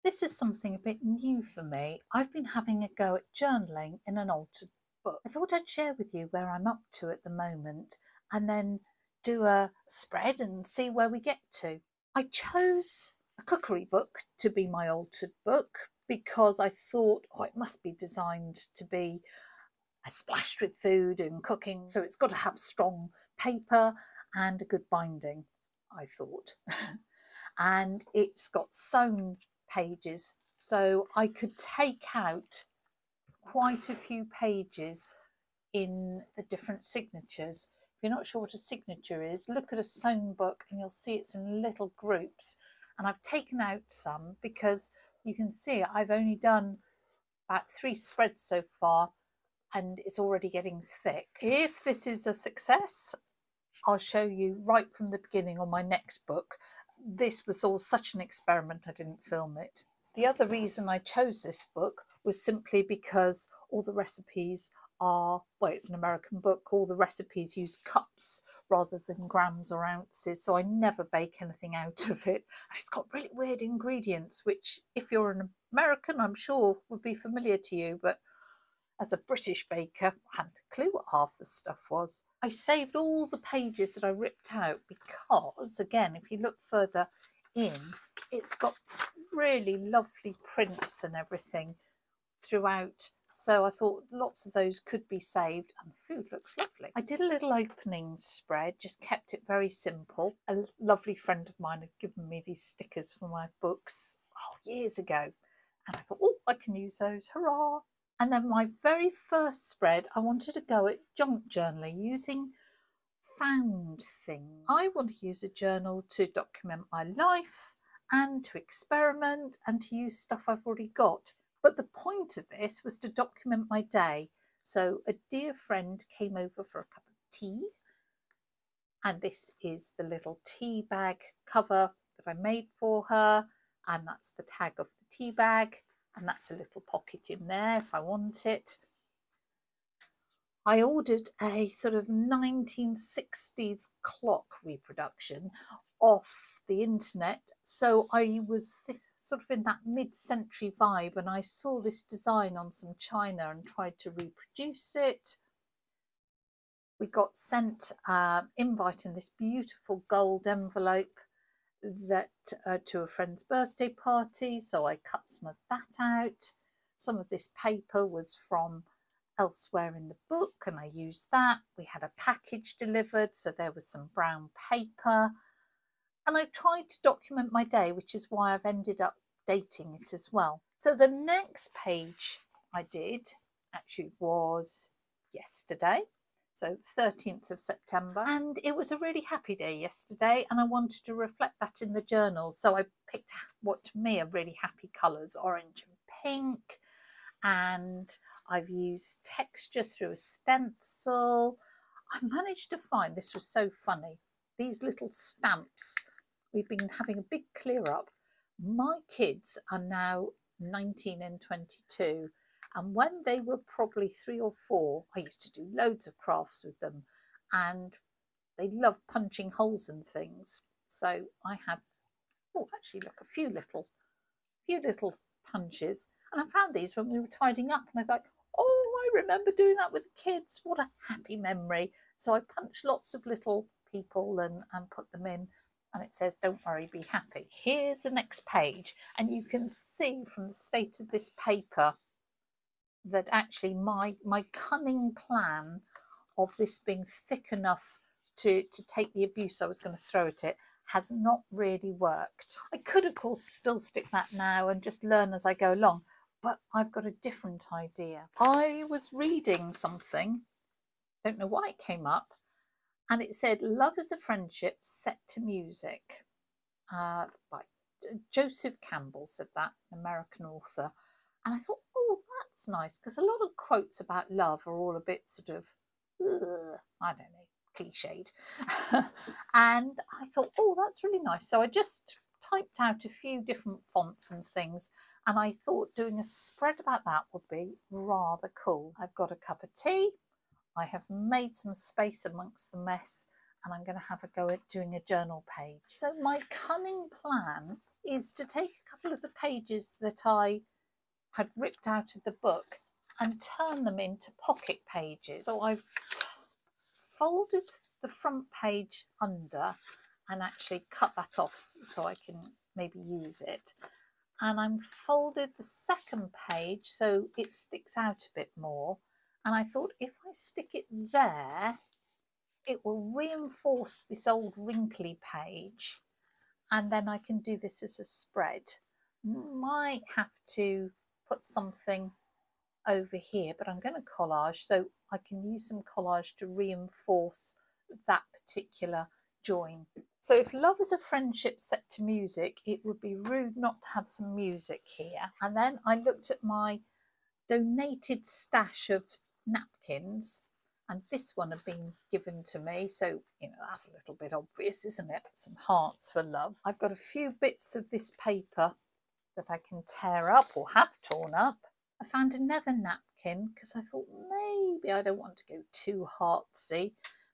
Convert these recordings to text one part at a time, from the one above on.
This is something a bit new for me. I've been having a go at journaling in an altered book. I thought I'd share with you where I'm up to at the moment and then do a spread and see where we get to. I chose a cookery book to be my altered book because I thought, oh, it must be designed to be splashed with food and cooking, so it's got to have strong paper and a good binding, I thought. And it's got sewn pages, so I could take out quite a few pages in the different signatures. If you're not sure what a signature is, look at a sewn book and you'll see it's in little groups. And I've taken out some because you can see I've only done about 3 spreads so far and it's already getting thick. If this is a success, I'll show you right from the beginning on my next book. This was all such an experiment I didn't film it. The other reason I chose this book was simply because all the recipes are, well, it's an American book, all the recipes use cups rather than grams or ounces, so I never bake anything out of it. And it's got really weird ingredients, which if you're an American, I'm sure would be familiar to you, but as a British baker, I hadn't a clue what half the stuff was. I saved all the pages that I ripped out because, again, if you look further in, it's got really lovely prints and everything throughout. So I thought lots of those could be saved and the food looks lovely. I did a little opening spread, just kept it very simple. A lovely friend of mine had given me these stickers for my books years ago. And I thought, oh, I can use those, hurrah! And then my very first spread, I wanted to go at junk journaling using found things. I want to use a journal to document my life and to experiment and to use stuff I've already got. But the point of this was to document my day. So a dear friend came over for a cup of tea. And this is the little tea bag cover that I made for her. And that's the tag of the tea bag. And that's a little pocket in there if I want it. I ordered a sort of 1960s clock reproduction off the internet. So I was sort of in that mid-century vibe and I saw this design on some china and tried to reproduce it. We got sent an invite in this beautiful gold envelope that to a friend's birthday party, so I cut some of that out. Some of this paper was from elsewhere in the book and I used that. We had a package delivered, so there was some brown paper, and I tried to document my day, which is why I've ended up dating it as well. So the next page I did actually was yesterday. So 13th of September, and it was a really happy day yesterday and I wanted to reflect that in the journal. So I picked what to me are really happy colours, orange and pink, and I've used texture through a stencil. I managed to find, this was so funny, these little stamps. We've been having a big clear up. My kids are now 19 and 22. And when they were probably 3 or 4, I used to do loads of crafts with them and they love punching holes in things. So I had, actually look, a few little punches. And I found these when we were tidying up and I thought, oh, I remember doing that with the kids. What a happy memory. So I punched lots of little people and put them in. And it says, don't worry, be happy. Here's the next page. And you can see from the state of this paper that actually my cunning plan of this being thick enough to take the abuse I was going to throw at it has not really worked. I could, of course, still stick that now and just learn as I go along, but I've got a different idea. I was reading something, don't know why it came up, and it said, love is a friendship set to music. By Joseph Campbell said that, an American author. And I thought, oh, that's nice, because a lot of quotes about love are all a bit sort of, I don't know, cliched. And I thought, oh, that's really nice. So I just typed out a few different fonts and things, and I thought doing a spread about that would be rather cool. I've got a cup of tea. I have made some space amongst the mess, and I'm going to have a go at doing a journal page. So my cunning plan is to take a couple of the pages that I had ripped out of the book and turn them into pocket pages. So I've folded the front page under and actually cut that off so I can maybe use it. And I'm folded the second page so it sticks out a bit more. And I thought if I stick it there, it will reinforce this old wrinkly page, and then I can do this as a spread. Might have to put something over here, but I'm going to collage so I can use some collage to reinforce that particular join. So if love is a friendship set to music, it would be rude not to have some music here. And then I looked at my donated stash of napkins, and this one had been given to me, so you know that's a little bit obvious, isn't it? Some hearts for love. I've got a few bits of this paper that I can tear up or have torn up. I found another napkin because I thought maybe I don't want to go too heartsy.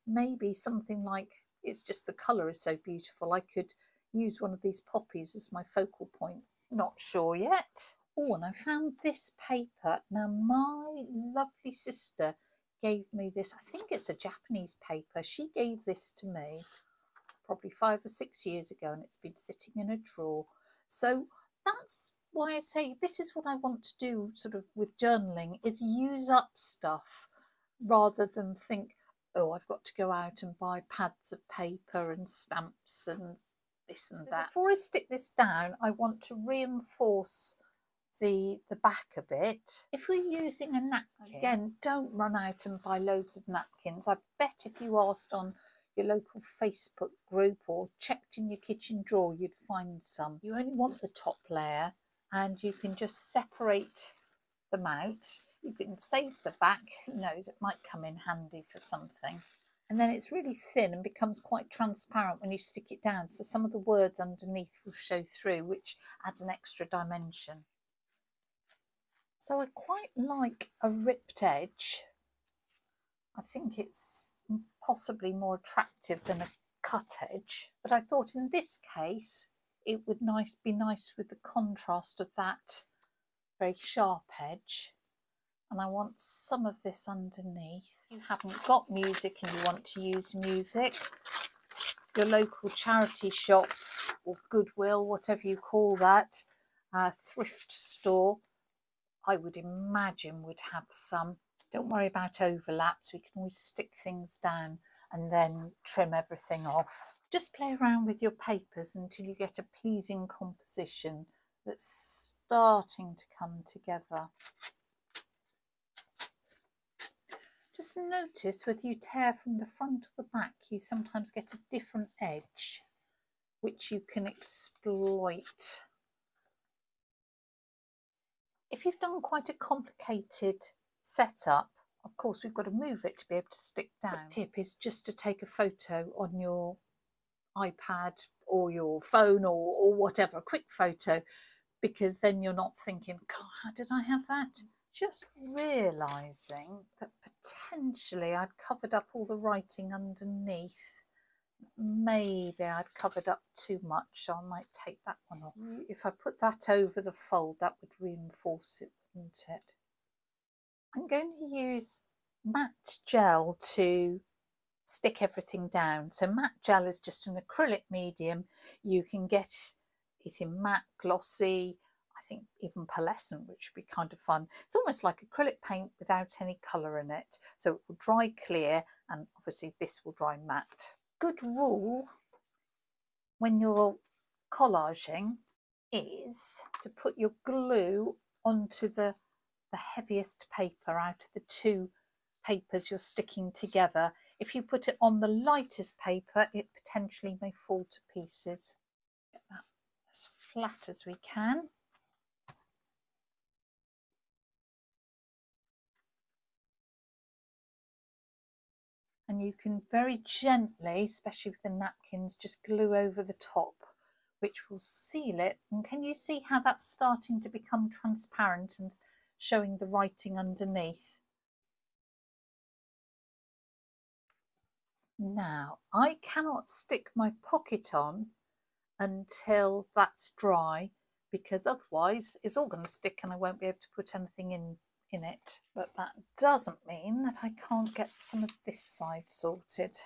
Maybe something like, it's just the colour is so beautiful, I could use one of these poppies as my focal point. Not sure yet. Oh, and I found this paper. Now my lovely sister gave me this. I think it's a Japanese paper. She gave this to me probably 5 or 6 years ago, and it's been sitting in a drawer. So that's why I say this is what I want to do sort of with journaling, is use up stuff rather than think, oh, I've got to go out and buy pads of paper and stamps and this and that. Before I stick this down, I want to reinforce the back a bit. If we're using a napkin, again, don't run out and buy loads of napkins. I bet if you asked on your local Facebook group or checked in your kitchen drawer, you'd find some. You only want the top layer, and you can just separate them out. You can save the back, who knows, it might come in handy for something. And then it's really thin and becomes quite transparent when you stick it down, so some of the words underneath will show through, which adds an extra dimension. So I quite like a ripped edge. I think it's possibly more attractive than a cut edge, but I thought in this case it would be nice with the contrast of that very sharp edge. And I want some of this underneath. If you haven't got music and you want to use music, your local charity shop or Goodwill, whatever you call that, thrift store, I would imagine would have some. Don't worry about overlaps, we can always stick things down and then trim everything off. Just play around with your papers until you get a pleasing composition that's starting to come together. Just notice whether you tear from the front or the back, you sometimes get a different edge, which you can exploit. If you've done quite a complicated setup, of course we've got to move it to be able to stick down. The tip is just to take a photo on your iPad or your phone or whatever, a quick photo, because then you're not thinking, God, how did I have that? Just realising that potentially I'd covered up all the writing underneath. Maybe I'd covered up too much, so I might take that one off. If I put that over the fold, that would reinforce it, wouldn't it? I'm going to use matte gel to stick everything down. So matte gel is just an acrylic medium. You can get it in matte, glossy, I think even pearlescent, which would be kind of fun. It's almost like acrylic paint without any colour in it. So it will dry clear, and obviously this will dry matte. Good rule when you're collaging is to put your glue onto the heaviest paper out of the two papers you're sticking together. If you put it on the lightest paper, it potentially may fall to pieces. Get that as flat as we can. And you can very gently, especially with the napkins, just glue over the top, which will seal it. And can you see how that's starting to become transparent and showing the writing underneath? Now, I cannot stick my pocket on until that's dry, because otherwise it's all going to stick and I won't be able to put anything in it. But that doesn't mean that I can't get some of this side sorted.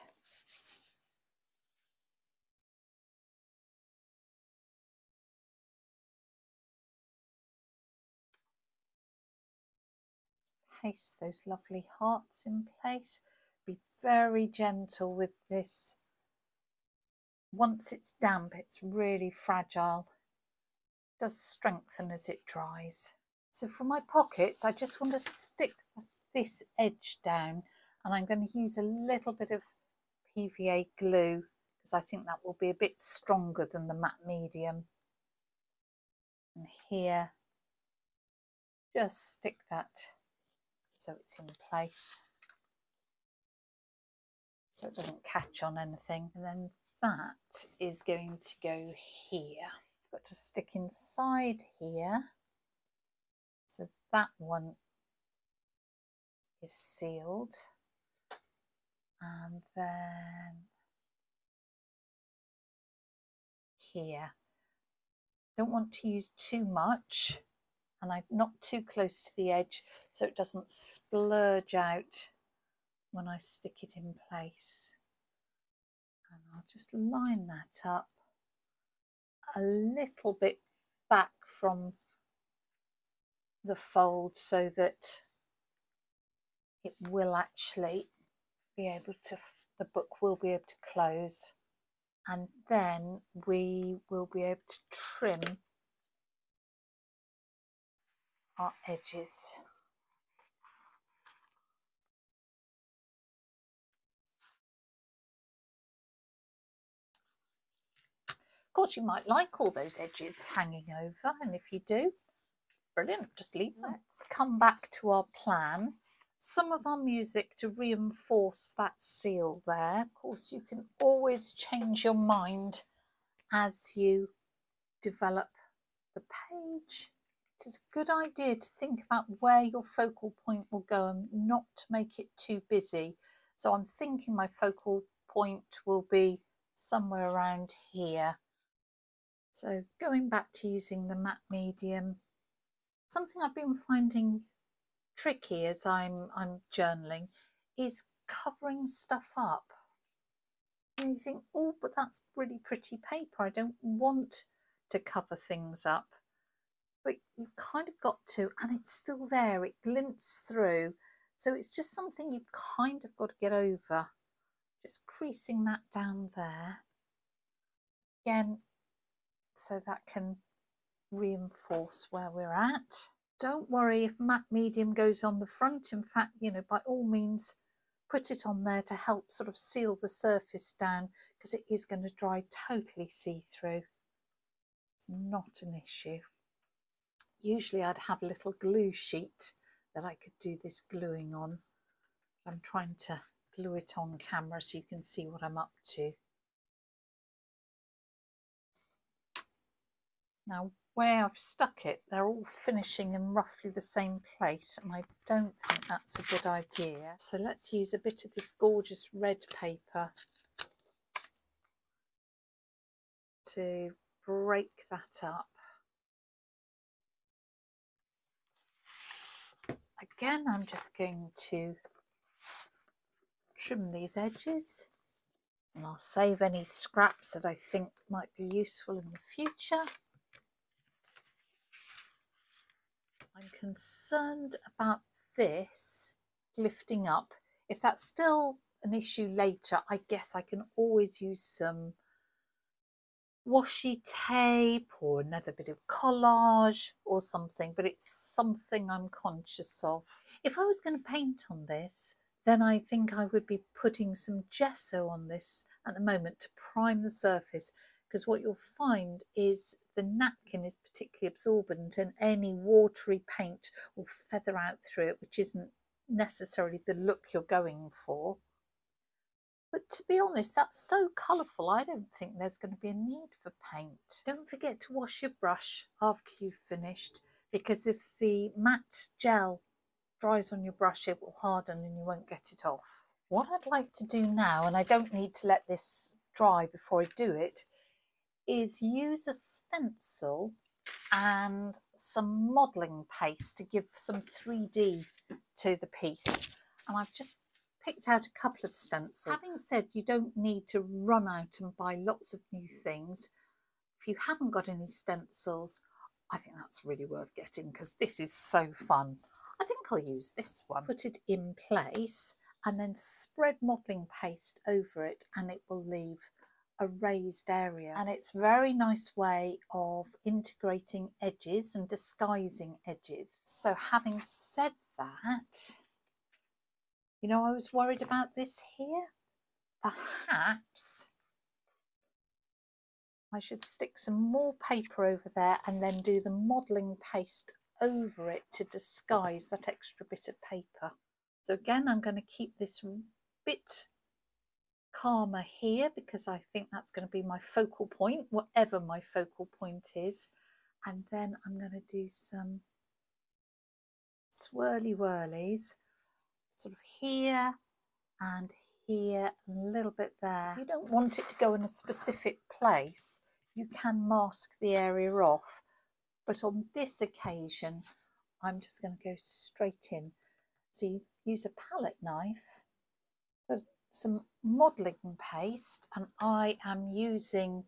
Paste those lovely hearts in place. Be very gentle with this. Once it's damp, it's really fragile. It does strengthen as it dries. So for my pockets, I just want to stick this edge down, and I'm going to use a little bit of PVA glue because I think that will be a bit stronger than the matte medium. And here, just stick that so it's in place, so it doesn't catch on anything. And then that is going to go here. Got to stick inside here, so that one is sealed. And then here, don't want to use too much, and I'm not too close to the edge so it doesn't splurge out when I stick it in place. And I'll just line that up a little bit back from the fold so that it will actually be able to, the book will be able to close, and then we will be able to trim our edges. Of course, you might like all those edges hanging over, and if you do, brilliant, just leave them. Let's come back to our plan. Some of our music to reinforce that seal there. Of course, you can always change your mind as you develop the page. It's a good idea to think about where your focal point will go and not to make it too busy. So I'm thinking my focal point will be somewhere around here. So going back to using the matte medium, something I've been finding tricky as I'm journaling is covering stuff up. And you think, oh, but that's really pretty paper, I don't want to cover things up. But you've kind of got to, and it's still there, it glints through. So it's just something you've kind of got to get over. Just creasing that down there. Again, so that can reinforce where we're at. Don't worry if matte medium goes on the front. In fact, you know, by all means, put it on there to help sort of seal the surface down, because it is going to dry totally see-through. It's not an issue. Usually I'd have a little glue sheet that I could do this gluing on. I'm trying to glue it on camera so you can see what I'm up to. Now, where I've stuck it, they're all finishing in roughly the same place, and I don't think that's a good idea. So let's use a bit of this gorgeous red paper to break that up. Again, I'm just going to trim these edges, and I'll save any scraps that I think might be useful in the future. I'm concerned about this lifting up. If that's still an issue later, I guess I can always use some washi tape or another bit of collage or something, but it's something I'm conscious of. If I was going to paint on this, then I think I would be putting some gesso on this at the moment to prime the surface, because what you'll find is the napkin is particularly absorbent and any watery paint will feather out through it, which isn't necessarily the look you're going for. But to be honest, that's so colourful, I don't think there's going to be a need for paint. Don't forget to wash your brush after you've finished, because if the matte gel dries on your brush, it will harden and you won't get it off. What I'd like to do now, and I don't need to let this dry before I do it, is use a stencil and some modelling paste to give some 3D to the piece. And I've just picked out a couple of stencils. Having said you don't need to run out and buy lots of new things, if you haven't got any stencils, I think that's really worth getting because this is so fun. I think I'll use this one. Put it in place and then spread modelling paste over it and it will leave a raised area, and it's a very nice way of integrating edges and disguising edges. So having said that, you know, I was worried about this here. Perhaps I should stick some more paper over there and then do the modelling paste over it to disguise that extra bit of paper. So again, I'm going to keep this bit calmer here because I think that's going to be my focal point, whatever my focal point is. And then I'm going to do some swirly whirlies sort of here and here and a little bit there. If you don't want it to go in a specific place, you can mask the area off, but on this occasion I'm just going to go straight in. So you use a palette knife, put some modelling paste, and I am using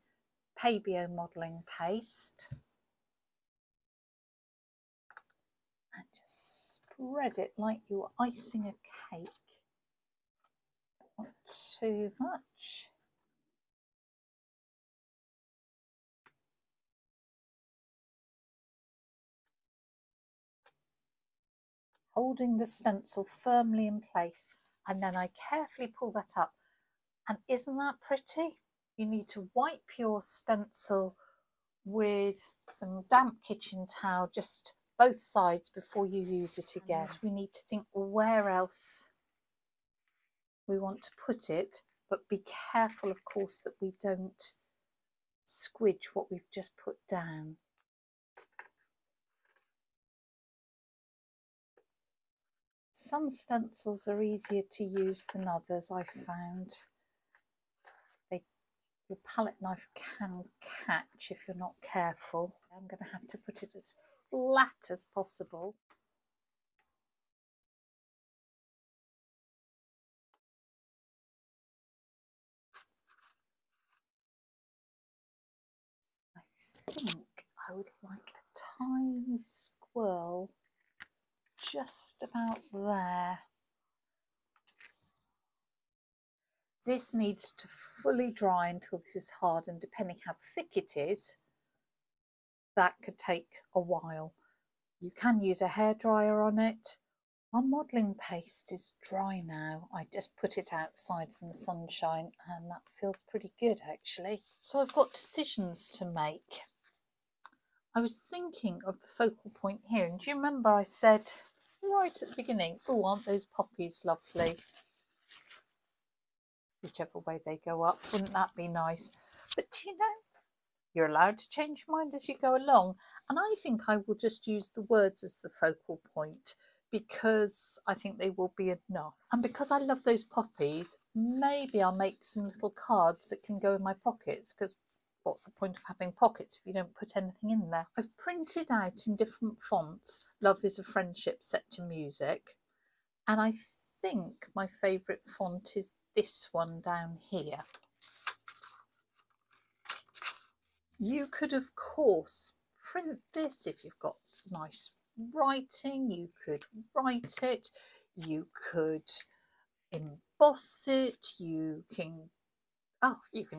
Pabio modelling paste, and just spread it like you're icing a cake. Not too much. Holding the stencil firmly in place, and then I carefully pull that up. And isn't that pretty? You need to wipe your stencil with some damp kitchen towel, just both sides, before you use it again. We need to think where else we want to put it, but be careful, of course, that we don't squidge what we've just put down. Some stencils are easier to use than others, I've found. Your palette knife can catch if you're not careful. I'm going to have to put it as flat as possible. I think I would like a tiny squirrel just about there. This needs to fully dry until this is hard, and depending how thick it is, that could take a while. You can use a hairdryer on it. Our modelling paste is dry now. I just put it outside in the sunshine and that feels pretty good actually. So I've got decisions to make. I was thinking of the focal point here, and do you remember I said right at the beginning, oh, aren't those poppies lovely? Whichever way they go up, wouldn't that be nice? But do you know, you're allowed to change your mind as you go along, and I think I will just use the words as the focal point because I think they will be enough. And because I love those poppies, maybe I'll make some little cards that can go in my pockets, because what's the point of having pockets if you don't put anything in there? I've printed out in different fonts, Love is a Friendship Set to Music, and I think my favourite font is this one down here. You could, of course, print this if you've got nice writing. You could write it, you could emboss it, you can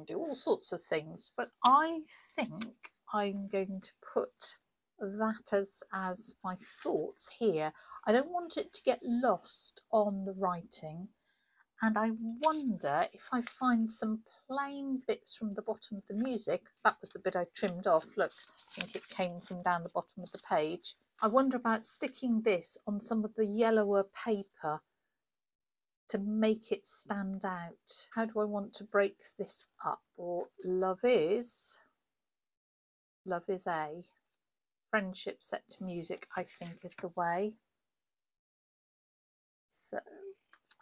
do all sorts of things. But I think I'm going to put that as my thoughts here. I don't want it to get lost on the writing. And I wonder if I find some plain bits from the bottom of the music. That was the bit I trimmed off. Look, I think it came from down the bottom of the page. I wonder about sticking this on some of the yellower paper to make it stand out. How do I want to break this up? Or love is A. Friendship Set to Music, I think, is the way. So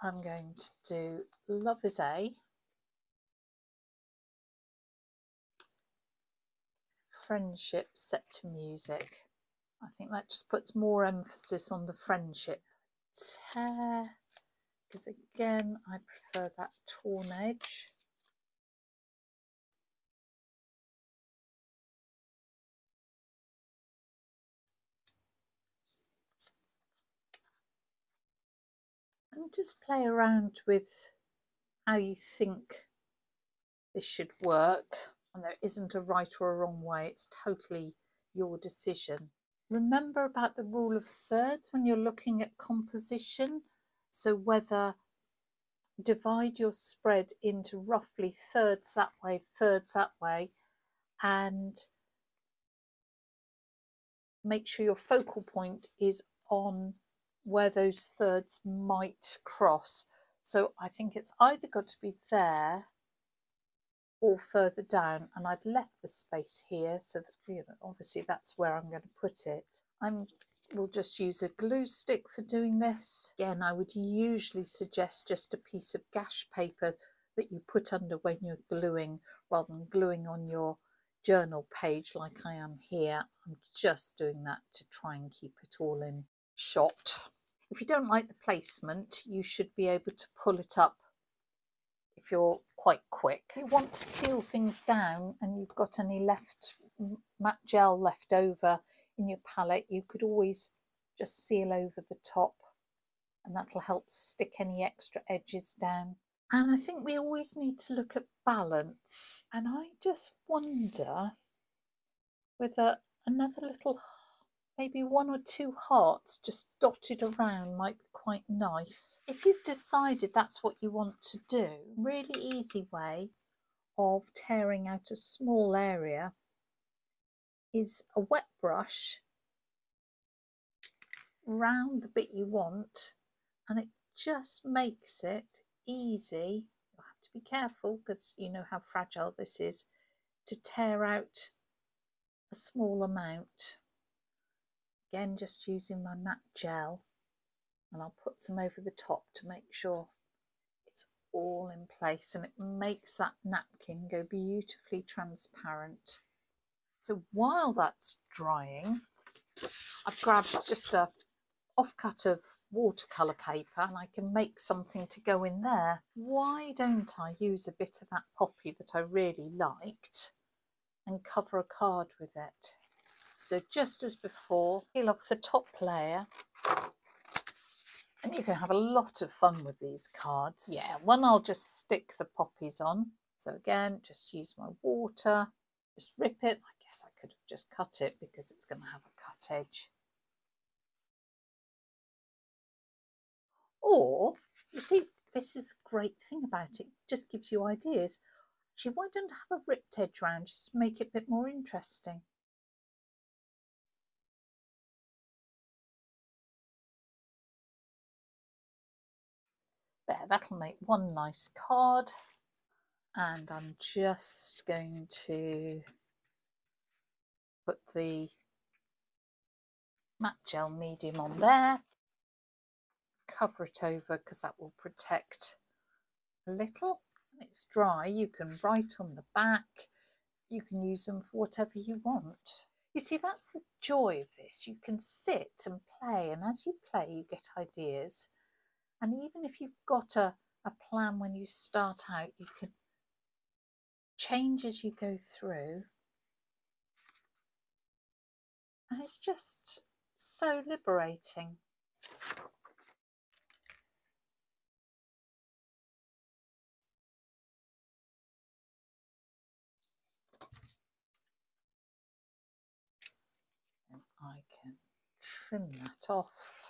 I'm going to do Love is A, friendship set to music. I think that just puts more emphasis on the friendship. Tear, because again, I prefer that torn edge. And just play around with how you think this should work. And there isn't a right or a wrong way, it's totally your decision. Remember about the rule of thirds when you're looking at composition. So whether divide your spread into roughly thirds that way, and make sure your focal point is on where those thirds might cross. So I think it's either got to be there or further down, and I've left the space here so that, you know, obviously that's where I'm going to put it. We'll just use a glue stick for doing this. Again, I would usually suggest just a piece of gash paper that you put under when you're gluing, rather than gluing on your journal page like I am here. I'm just doing that to try and keep it all in shot. If you don't like the placement, you should be able to pull it up if you're quite quick. If you want to seal things down and you've got any matte gel left over in your palette, you could always just seal over the top, and that'll help stick any extra edges down. And I think we always need to look at balance, and I just wonder whether another little, maybe 1 or 2 hearts just dotted around might be quite nice. If you've decided that's what you want to do, really easy way of tearing out a small area is a wet brush round the bit you want, and it just makes it easy. You have to be careful because you know how fragile this is, to tear out a small amount. Again, just using my matte gel, and I'll put some over the top to make sure it's all in place, and it makes that napkin go beautifully transparent. So while that's drying, I've grabbed just a offcut of watercolour paper, and I can make something to go in there. Why don't I use a bit of that poppy that I really liked and cover a card with it? So just as before, peel off the top layer, and you can have a lot of fun with these cards. Yeah, one I'll just stick the poppies on. So again, just use my water, just rip it. I guess I could have just cut it because it's going to have a cut edge. Or, you see, this is the great thing about it. It just gives you ideas. Actually, why don't I have a ripped edge round just to make it a bit more interesting? There, that'll make one nice card. And I'm just going to put the matte gel medium on there, cover it over because that will protect a little. When it's dry, you can write on the back, you can use them for whatever you want. You see, that's the joy of this. You can sit and play, and as you play you get ideas, and even if you've got a plan when you start out, you can change as you go through, and it's just so liberating. And I can trim that off.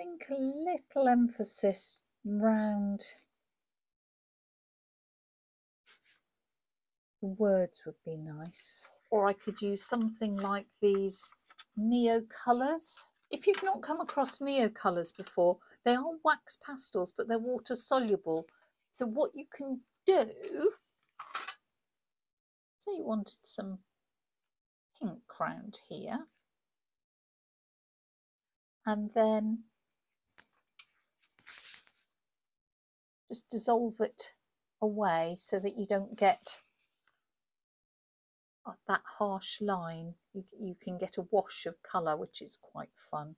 I think a little emphasis round the words would be nice. Or I could use something like these Neo colours. If you've not come across Neo colours before, they are wax pastels, but they're water soluble. So what you can do, say you wanted some pink round here, and then just dissolve it away so that you don't get that harsh line. You can get a wash of colour, which is quite fun.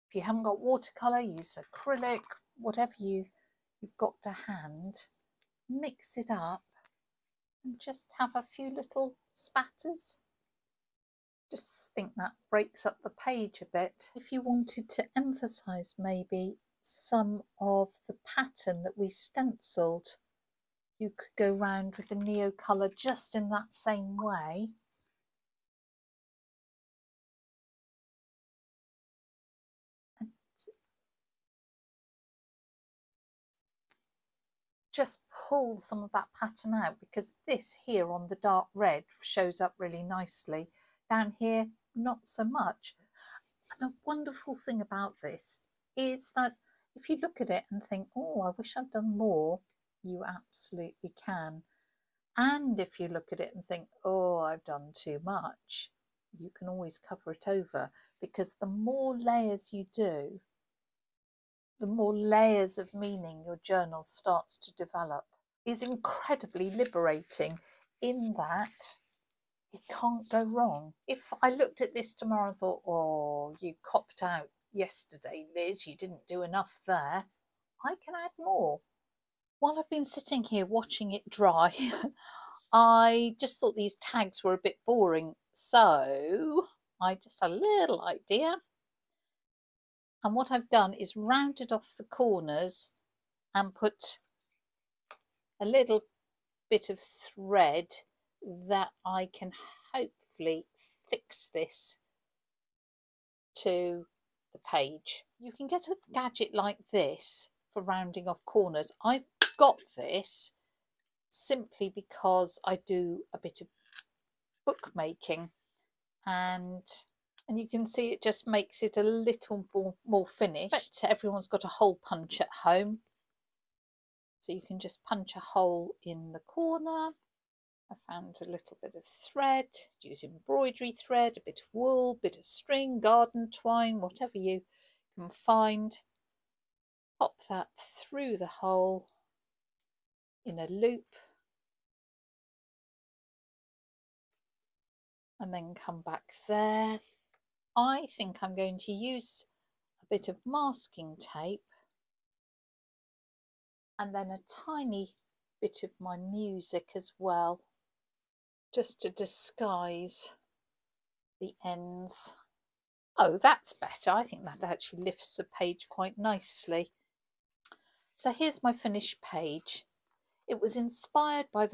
If you haven't got watercolour, use acrylic, whatever you've got to hand. Mix it up and just have a few little spatters. Just think that breaks up the page a bit. If you wanted to emphasise maybe some of the pattern that we stenciled, you could go round with the neo colour just in that same way. And just pull some of that pattern out, because this here on the dark red shows up really nicely. Down here, not so much. And the wonderful thing about this is that if you look at it and think, oh, I wish I'd done more, you absolutely can. And if you look at it and think, oh, I've done too much, you can always cover it over, because the more layers you do, the more layers of meaning your journal starts to develop. It's incredibly liberating in that it can't go wrong. If I looked at this tomorrow and thought, oh, you copped out yesterday, Liz, you didn't do enough there, I can add more. While I've been sitting here watching it dry, I just thought these tags were a bit boring, so I just had a little idea. And what I've done is rounded off the corners and put a little bit of thread that I can hopefully fix this to the page. You can get a gadget like this for rounding off corners. I've got this simply because I do a bit of bookmaking, and you can see it just makes it a little more finished. I expect everyone's got a hole punch at home, so you can just punch a hole in the corner. I found a little bit of thread, use embroidery thread, a bit of wool, bit of string, garden twine, whatever you can find. Pop that through the hole in a loop, and then come back there. I think I'm going to use a bit of masking tape and then a tiny bit of my music as well, just to disguise the ends. Oh, that's better. I think that actually lifts the page quite nicely. So here's my finished page. It was inspired by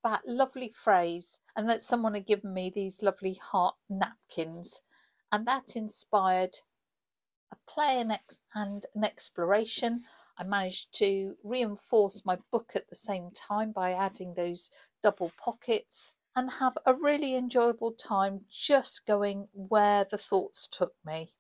that lovely phrase, and that someone had given me these lovely heart napkins, and that inspired a play and an exploration. I managed to reinforce my book at the same time by adding those double pockets, and have a really enjoyable time just going where the thoughts took me.